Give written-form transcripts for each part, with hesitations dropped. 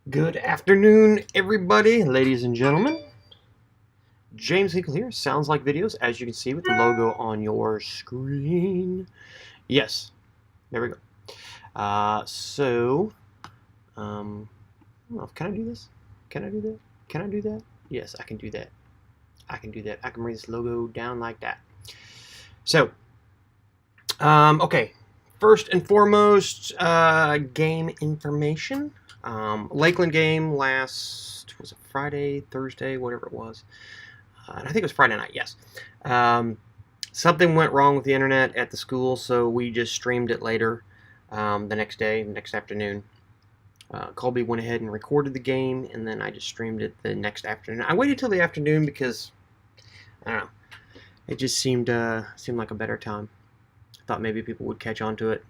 Good afternoon, everybody, ladies and gentlemen. James Hinkle here, Sounds Like Videos, as you can see with the logo on your screen. Yes, there we go. I don't know, can I do this? Can I do that? Can I do that? Yes, I can do that. I can do that. I can bring this logo down like that. So, okay. First and foremost, game information. Lakeland game was it Friday, Thursday, whatever it was. And I think it was Friday night, yes. Something went wrong with the internet at the school, so we just streamed it later the next day, next afternoon. Colby went ahead and recorded the game, and then I just streamed it the next afternoon. I waited till the afternoon because, I don't know, it just seemed like a better time. I thought maybe people would catch on to it.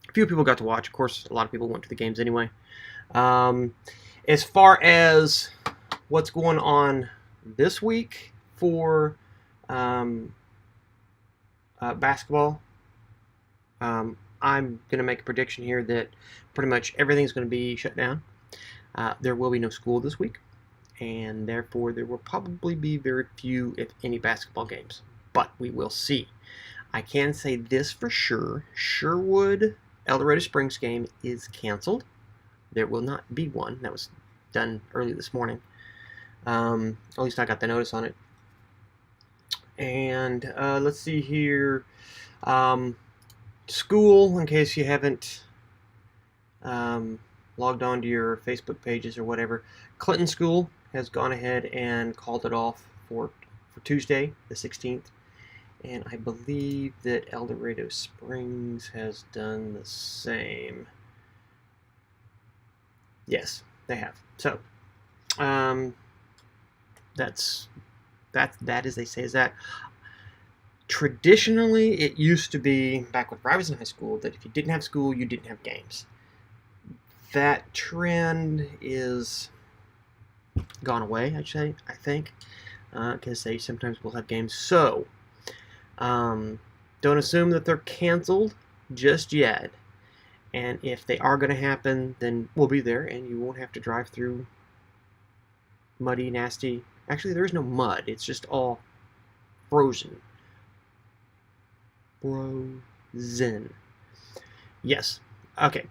A few people got to watch. Of course, a lot of people went to the games anyway. As far as what's going on this week for basketball, I'm going to make a prediction here that pretty much everything's going to be shut down. There will be no school this week, and therefore there will probably be very few, if any, basketball games. But we will see. I can say this for sure. Sherwood El Dorado Springs game is canceled. There will not be one. That was done early this morning. At least I got the notice on it. And let's see here. School, in case you haven't logged on to your Facebook pages or whatever, Clinton School has gone ahead and called it off for Tuesday, the 16th. And I believe that El Dorado Springs has done the same. Yes, they have. So, that as they say is that. Traditionally, it used to be, back when I was in high school, that if you didn't have school, you didn't have games. That trend is gone away, I think, because they sometimes will have games. So, don't assume that they're canceled just yet. And if they are going to happen, then we'll be there, and you won't have to drive through muddy, nasty. Actually, there is no mud. It's just all frozen. Frozen. Yes. Okay.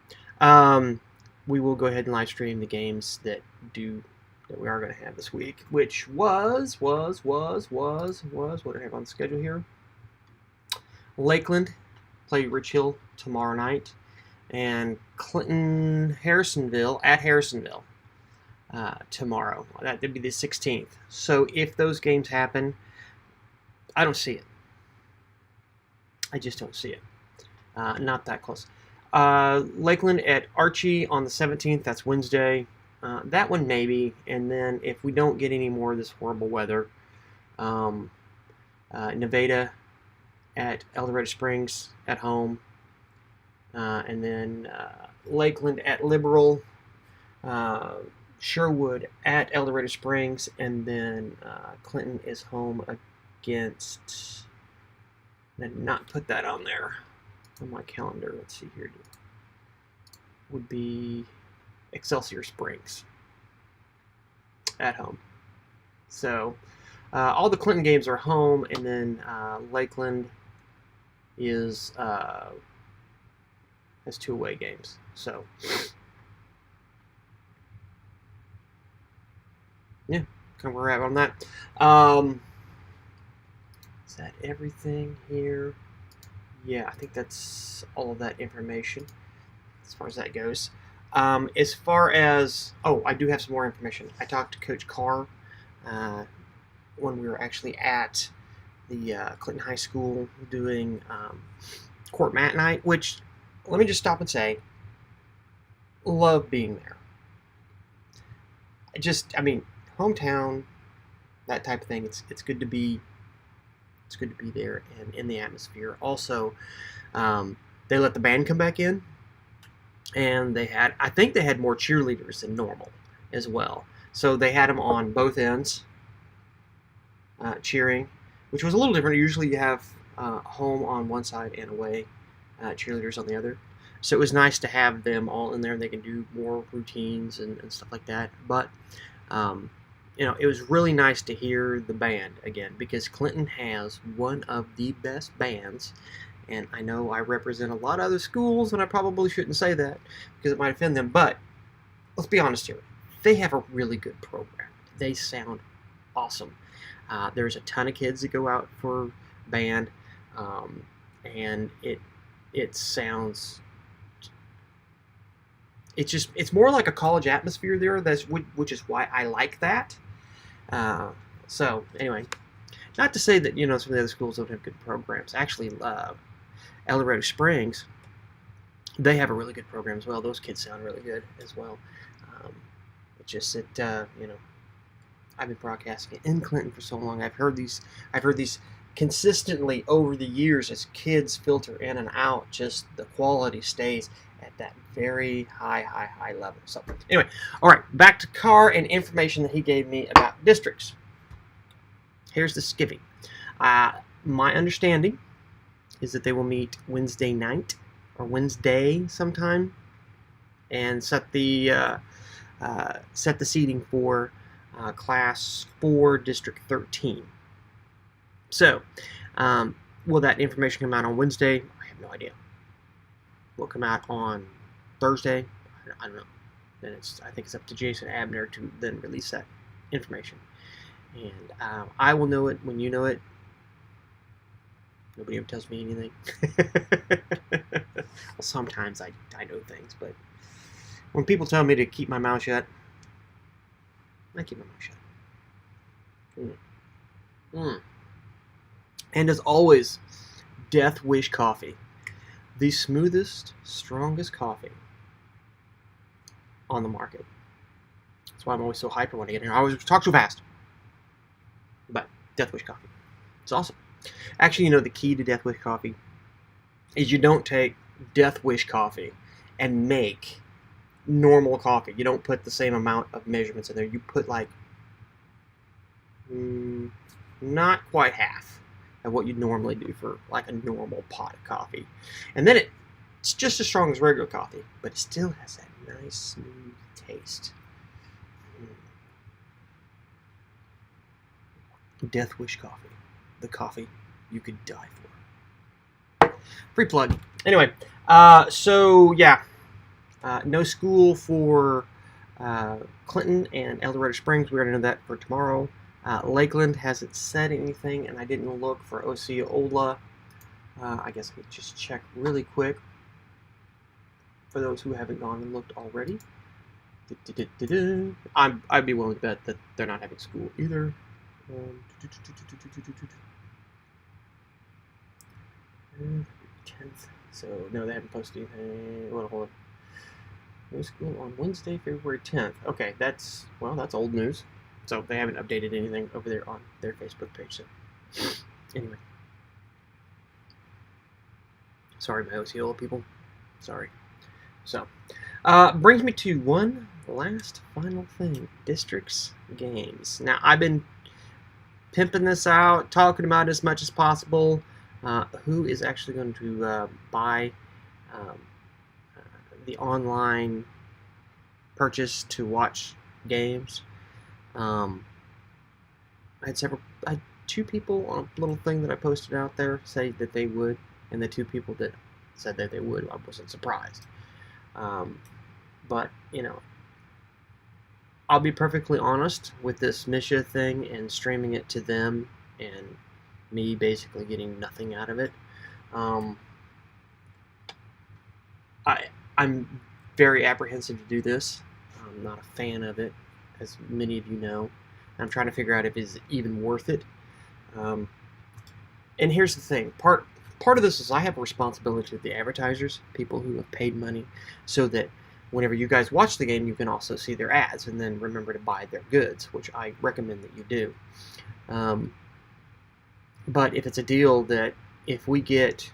We will go ahead and live stream the games that we are going to have this week, which was what do I have on the schedule here? Lakeland play Rich Hill tomorrow night, and Clinton Harrisonville at Harrisonville tomorrow. That would be the 16th. So if those games happen, I don't see it. I just don't see it. Not that close. Lakeland at Archie on the 17th. That's Wednesday. That one maybe. And then if we don't get any more of this horrible weather, Nevada at El Dorado Springs at home. And then Lakeland at Liberal. Sherwood at El Dorado Springs. And then Clinton is home against... I did not put that on there on my calendar. Let's see here. Would be Excelsior Springs at home. So all the Clinton games are home, and then Lakeland has 2 away games. So yeah, kind of where we're at on that. Is that everything here? Yeah, I think that's all of that information as far as that goes. As far as... Oh, I do have some more information. I talked to Coach Carr when we were actually at the Clinton High School doing court mat night, which, let me just stop and say, love being there. Hometown, that type of thing, it's good to be... It's good to be there and in the atmosphere. Also, they let the band come back in, and I think they had more cheerleaders than normal as well. So they had them on both ends cheering, which was a little different. Usually you have home on one side and away cheerleaders on the other. So it was nice to have them all in there. They can do more routines and stuff like that. But it was really nice to hear the band again, because Clinton has one of the best bands. And I know I represent a lot of other schools, and I probably shouldn't say that because it might offend them. But let's be honest here. They have a really good program. They sound awesome. There's a ton of kids that go out for band, and it sounds. It's more like a college atmosphere there. Which is why I like that. So anyway, not to say that some of the other schools don't have good programs. Actually, El Dorado Springs, they have a really good program as well. Those kids sound really good as well. It's just that I've been broadcasting in Clinton for so long. I've heard these consistently over the years as kids filter in and out. Just the quality stays at that very high level. So anyway, all right, back to Carr and information that he gave me about districts. Here's the skivvy. My understanding is that they will meet Wednesday night or Wednesday sometime and set the seating for Class 4, District 13. So, will that information come out on Wednesday? I have no idea. Will it come out on Thursday? I don't know. Then I think it's up to Jason Abner to then release that information. And I will know it when you know it. Nobody ever tells me anything. Well, sometimes I know things, but when people tell me to keep my mouth shut, I keep my mouth shut. And as always, Death Wish Coffee. The smoothest, strongest coffee on the market. That's why I'm always so hyper when I get here. I always talk too fast. But Death Wish Coffee. It's awesome. Actually, the key to Death Wish Coffee is you don't take Death Wish Coffee and make normal coffee. You don't put the same amount of measurements in there. You put like not quite half of what you'd normally do for like a normal pot of coffee. And then it's just as strong as regular coffee, but it still has that nice smooth taste. Death Wish Coffee. The coffee you could die for. Free plug. Anyway, so yeah, no school for Clinton and El Dorado Springs. We're going to know that for tomorrow. Lakeland hasn't said anything, and I didn't look for Osceola. I guess I could just check really quick for those who haven't gone and looked already. I'd be willing to bet that they're not having school either. 10th. So no, they haven't posted anything. Hold on. No school on Wednesday, February 10th. Okay, that's old news. So they haven't updated anything over there on their Facebook page. So anyway, sorry, my Osceola people. Sorry. So brings me to one last final thing: districts games. Now I've been pimping this out, talking about it as much as possible. Who is actually going to buy the online purchase to watch games? I had two people on a little thing that I posted out there say that they would, and the two people that said that they would, I wasn't surprised. But I'll be perfectly honest with this Misha thing and streaming it to them and me basically getting nothing out of it. I'm very apprehensive to do this. I'm not a fan of it, as many of you know. I'm trying to figure out if it's even worth it. And here's the thing. Part of this is I have a responsibility to the advertisers, people who have paid money, so that whenever you guys watch the game, you can also see their ads and then remember to buy their goods, which I recommend that you do. But if it's a deal that if we get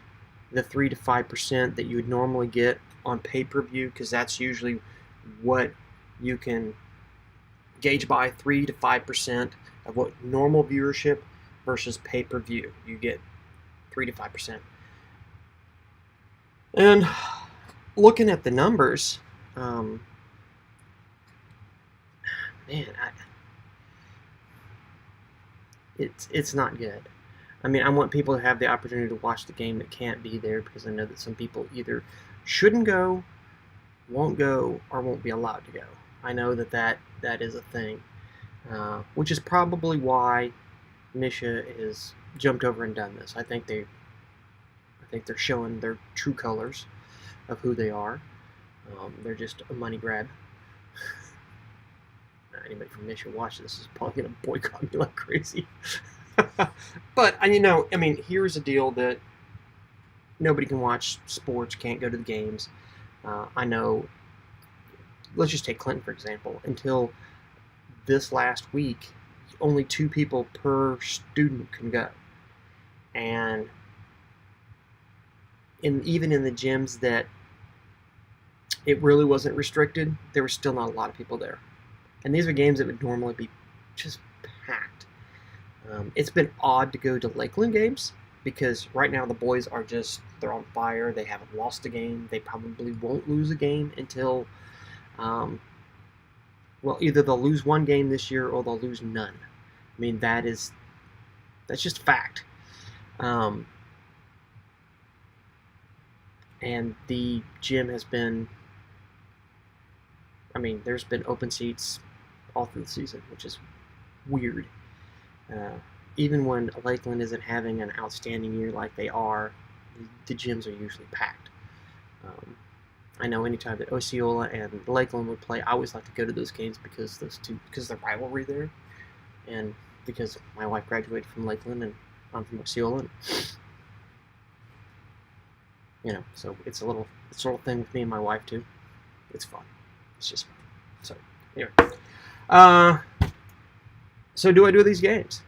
the 3 to 5% that you would normally get on pay-per-view, because that's usually what you can gauge by, 3 to 5% of what normal viewership versus pay-per-view. You get 3 to 5%. And looking at the numbers, man, it's not good. I mean, I want people to have the opportunity to watch the game that can't be there, because I know that some people either shouldn't go, won't go, or won't be allowed to go. I know that is a thing, which is probably why Misha has jumped over and done this. I think they're showing their true colors of who they are. They're just a money grab. Anybody from Misha watch this is probably going to boycott me like crazy. But, I mean, here's a deal that nobody can watch sports, can't go to the games. I know, let's just take Clinton, for example. Until this last week, only 2 people per student can go. And even in the gyms that it really wasn't restricted, there were still not a lot of people there. And these are games that would normally be just packed. It's been odd to go to Lakeland games, because right now the boys are they're on fire. They haven't lost a game. They probably won't lose a game until, either they'll lose 1 game this year or they'll lose none. I mean, that's just fact. And the gym has been, there's been open seats all through the season, which is weird. Even when Lakeland isn't having an outstanding year like they are, the gyms are usually packed. I know anytime that Osceola and Lakeland would play, I always like to go to those games because because of the rivalry there, and because my wife graduated from Lakeland and I'm from Osceola. So it's a little thing with me and my wife too. It's fun. It's just fun. So anyway, so do I do these games?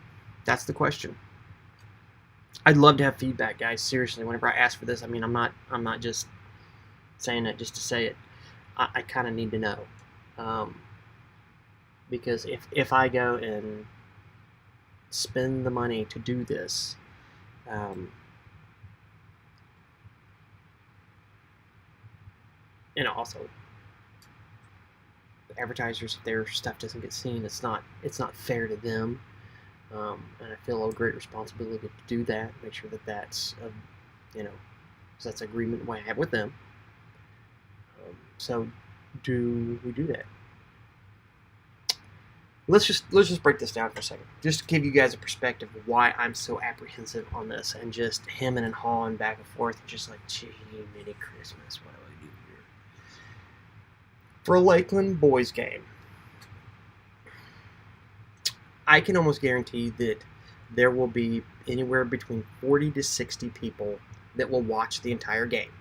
That's the question. I'd love to have feedback, guys. Seriously, whenever I ask for this, I'm not just saying it just to say it. I kind of need to know, because if I go and spend the money to do this, also the advertisers, if their stuff doesn't get seen, it's not fair to them. And I feel a great responsibility to do that, make sure that's that's an agreement I have with them. So do we do that? Let's just break this down for a second, just to give you guys a perspective of why I'm so apprehensive on this, and just hemming and hawing back and forth, and just like, gee, mini Christmas, what do I do here? For a Lakeland boys game, I can almost guarantee that there will be anywhere between 40 to 60 people that will watch the entire game.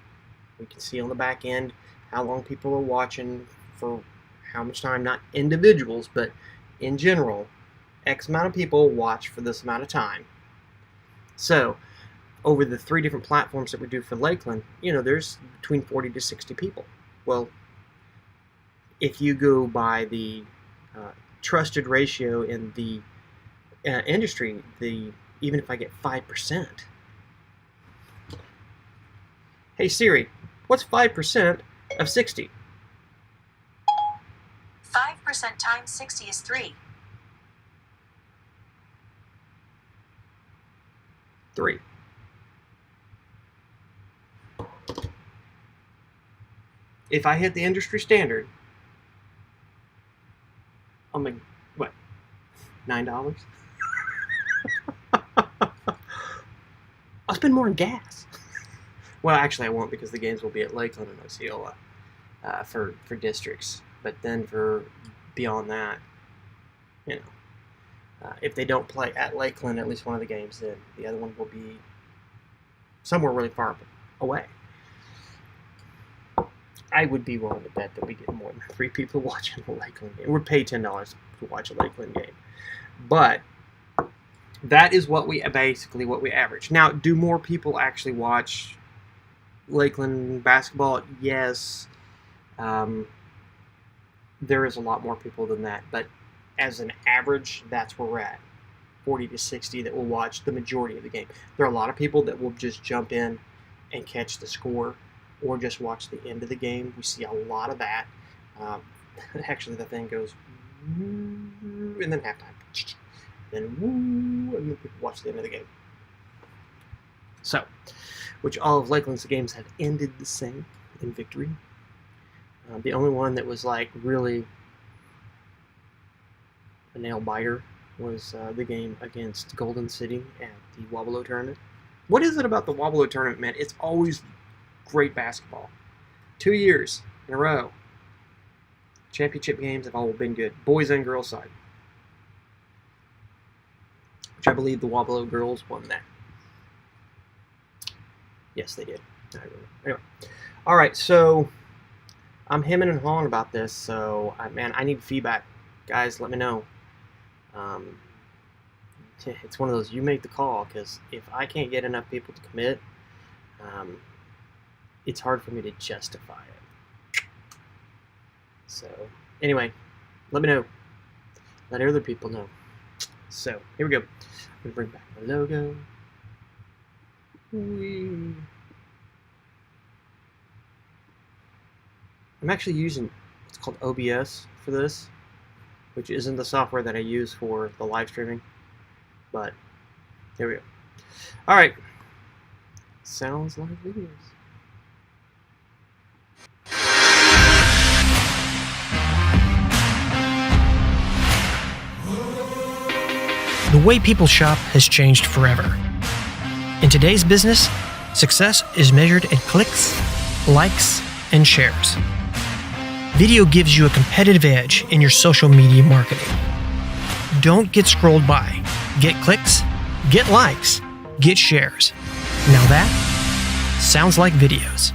We can see on the back end how long people are watching, for how much time, not individuals, but in general, X amount of people watch for this amount of time. So, over the 3 different platforms that we do for Lakeland, there's between 40 to 60 people. Well, if you go by the trusted ratio in the industry, even if I get 5%. Hey Siri, what's 5% of 60? 5% times 60 is 3. 3. If I hit the industry standard, I'll make, what, $9? I'll spend more on gas. Well, actually I won't, because the games will be at Lakeland and Osceola for districts. But then for beyond that, if they don't play at Lakeland at least one of the games, then the other one will be somewhere really far away. I would be willing to bet that we get more than 3 people watching the Lakeland game. We'd pay $10 to watch a Lakeland game. But that is basically what we average. Now, do more people actually watch Lakeland basketball? Yes. There is a lot more people than that, but as an average, that's where we're at. 40 to 60 that will watch the majority of the game. There are a lot of people that will just jump in and catch the score, or just watch the end of the game. We see a lot of that. Actually, the thing goes, and then halftime, then woo, and then people watch the end of the game. So, which all of Lakeland's games have ended the same in victory. The only one that was like really a nail biter was the game against Golden City at the Wabalo tournament. What is it about the Wabalo tournament, man? It's always great basketball. 2 years in a row. Championship games have all been good, boys and girls side. Which I believe the Wabalo girls won that. Yes, they did. I remember. Anyway, all right. So I'm hemming and hawing about this. So man, I need feedback, guys. Let me know. It's one of those, you make the call, because if I can't get enough people to commit, it's hard for me to justify it. So anyway, let me know. Let other people know. So here we go. I'm going to bring back the logo. Whee. I'm actually using what's called OBS for this, which isn't the software that I use for the live streaming. But there we go. All right. Sounds like videos. The way people shop has changed forever. In today's business, success is measured in clicks, likes, and shares. Video gives you a competitive edge in your social media marketing. Don't get scrolled by. Get clicks, get likes, get shares. Now that sounds like videos.